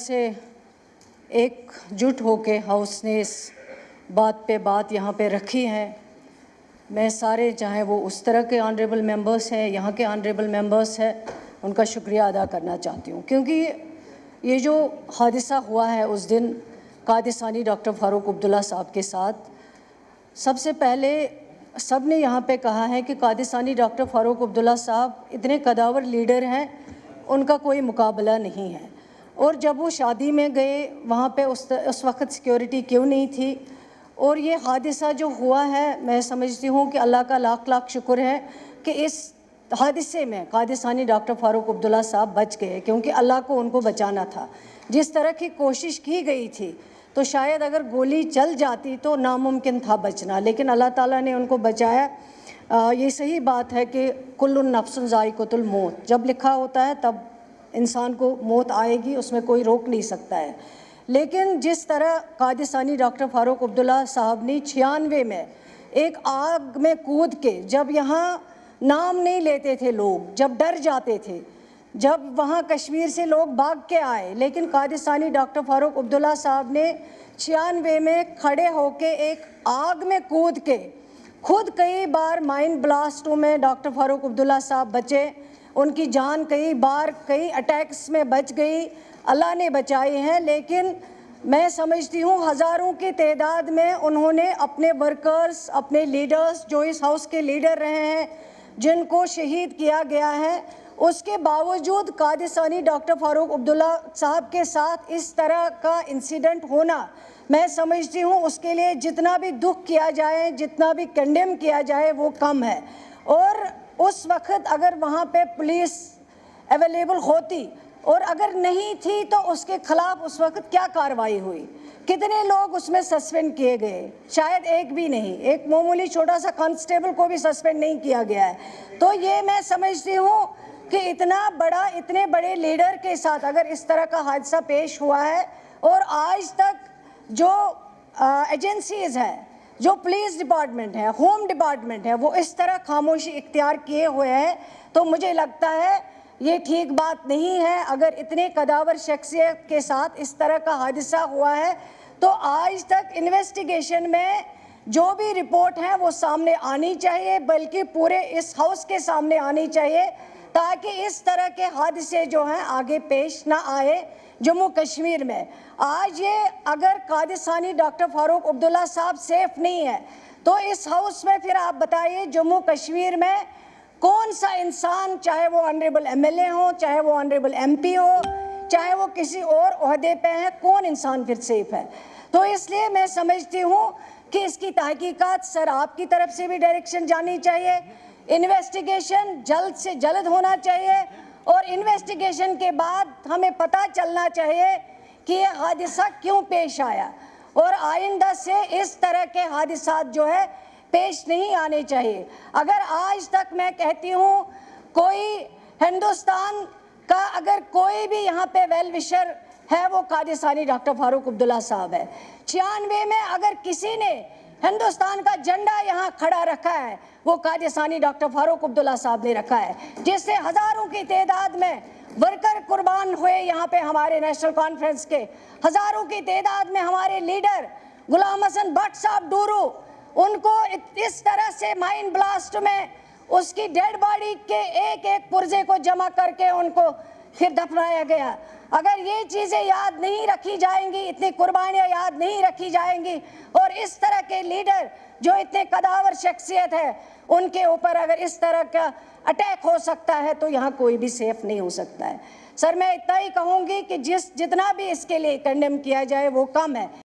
से एकजुट होकर हाउस ने इस बात पे बात यहाँ पे रखी है। मैं सारे, चाहे वो उस तरह के ऑनरेबल मेंबर्स हैं, यहाँ के ऑनरेबल मेंबर्स हैं, उनका शुक्रिया अदा करना चाहती हूँ, क्योंकि ये जो हादसा हुआ है उस दिन कादिसानी डॉक्टर फ़ारूक अब्दुल्ला साहब के साथ, सबसे पहले सब ने यहाँ पे कहा है कि कादिसानी डॉक्टर फ़ारूक अब्दुल्ला साहब इतने कदावर लीडर हैं, उनका कोई मुकाबला नहीं है। और जब वो शादी में गए वहाँ पे उस वक्त सिक्योरिटी क्यों नहीं थी, और ये हादसा जो हुआ है, मैं समझती हूँ कि अल्लाह का लाख लाख शुक्र है कि इस हादसे में कादिसानी डॉक्टर फ़ारूक अब्दुल्ला साहब बच गए, क्योंकि अल्लाह को उनको बचाना था। जिस तरह की कोशिश की गई थी तो शायद अगर गोली चल जाती तो नामुमकिन था बचना, लेकिन अल्लाह ताला ने उनको बचाया। ये सही बात है कि कुल्लुन नफ्सुन ज़ाइक़तुल मौत, जब लिखा होता है तब इंसान को मौत आएगी, उसमें कोई रोक नहीं सकता है। लेकिन जिस तरह कादिसानी डॉक्टर फ़ारूक अब्दुल्ला साहब ने 96 में एक आग में कूद के, जब यहाँ नाम नहीं लेते थे लोग, जब डर जाते थे, जब वहाँ कश्मीर से लोग भाग के आए, लेकिन कादिसानी डॉक्टर फ़ारूक अब्दुल्ला साहब ने 96 में खड़े होके एक आग में कूद के, खुद कई बार माइन ब्लास्टों में डॉक्टर फ़ारूक अब्दुल्ला साहब बचे, उनकी जान कई बार कई अटैक्स में बच गई, अल्लाह ने बचाए हैं। लेकिन मैं समझती हूँ हज़ारों की तादाद में उन्होंने अपने वर्कर्स, अपने लीडर्स, जो इस हाउस के लीडर रहे हैं, जिनको शहीद किया गया है, उसके बावजूद कादिसानी डॉक्टर फ़ारूक अब्दुल्ला साहब के साथ इस तरह का इंसिडेंट होना, मैं समझती हूँ उसके लिए जितना भी दुख किया जाए, जितना भी कंडेम किया जाए, वो कम है। और उस वक्त अगर वहाँ पे पुलिस अवेलेबल होती और अगर नहीं थी तो उसके ख़िलाफ़ उस वक्त क्या कार्रवाई हुई, कितने लोग उसमें सस्पेंड किए गए, शायद एक भी नहीं, एक मामूली छोटा सा कांस्टेबल को भी सस्पेंड नहीं किया गया है। तो ये मैं समझती हूँ कि इतना बड़ा, इतने बड़े लीडर के साथ अगर इस तरह का हादसा पेश हुआ है और आज तक जो एजेंसीज़ हैं, जो पुलिस डिपार्टमेंट है, होम डिपार्टमेंट है, वो इस तरह खामोशी इख्तियार किए हुए हैं, तो मुझे लगता है ये ठीक बात नहीं है। अगर इतने कदावर शख्सियत के साथ इस तरह का हादसा हुआ है तो आज तक इन्वेस्टिगेशन में जो भी रिपोर्ट है वो सामने आनी चाहिए, बल्कि पूरे इस हाउस के सामने आनी चाहिए, ताकि इस तरह के हादसे जो हैं आगे पेश ना आए जम्मू कश्मीर में। आज ये अगर कादिसानी डॉक्टर फ़ारूक अब्दुल्ला साहब सेफ नहीं है तो इस हाउस में फिर आप बताइए जम्मू कश्मीर में कौन सा इंसान, चाहे वो ऑनरेबल एमएलए हो, चाहे वो ऑनरेबल एमपी हो, चाहे वो किसी और ओहदे पे है, कौन इंसान फिर सेफ है। तो इसलिए मैं समझती हूँ कि इसकी तहकीकात सर आपकी तरफ से भी डायरेक्शन जानी चाहिए, इन्वेस्टिगेशन जल्द से जल्द होना चाहिए, और इन्वेस्टिगेशन के बाद हमें पता चलना चाहिए कि ये हादसा क्यों पेश आया, और आइंदा से इस तरह के हादसा जो है पेश नहीं आने चाहिए। अगर आज तक मैं कहती हूँ कोई हिंदुस्तान का अगर कोई भी यहाँ पे वेल विशर है वो कादिसानी डॉक्टर फ़ारूक अब्दुल्ला साहब है। 96 में अगर किसी ने हिंदुस्तान का झंडा यहाँ खड़ा रखा है वो कादिसानी डॉक्टर फ़ारूक अब्दुल्ला साहब ने रखा है, जिससे हज़ारों की तादाद में वर्कर कुर्बान हुए। यहाँ पे हमारे नेशनल कॉन्फ्रेंस के हज़ारों की तादाद में हमारे लीडर गुलाम हसन भट्ट साहब डूरू, उनको इस तरह से माइन ब्लास्ट में उसकी डेड बॉडी के एक एक पुर्जे को जमा करके उनको फिर दफनाया गया। अगर ये चीज़ें याद नहीं रखी जाएंगी, इतनी कुर्बानियाँ याद नहीं रखी जाएंगी, और इस तरह के लीडर जो इतने कदावर शख्सियत है उनके ऊपर अगर इस तरह का अटैक हो सकता है तो यहाँ कोई भी सेफ नहीं हो सकता है। सर मैं इतना ही कहूँगी कि जितना भी इसके लिए कंडेम किया जाए वो कम है।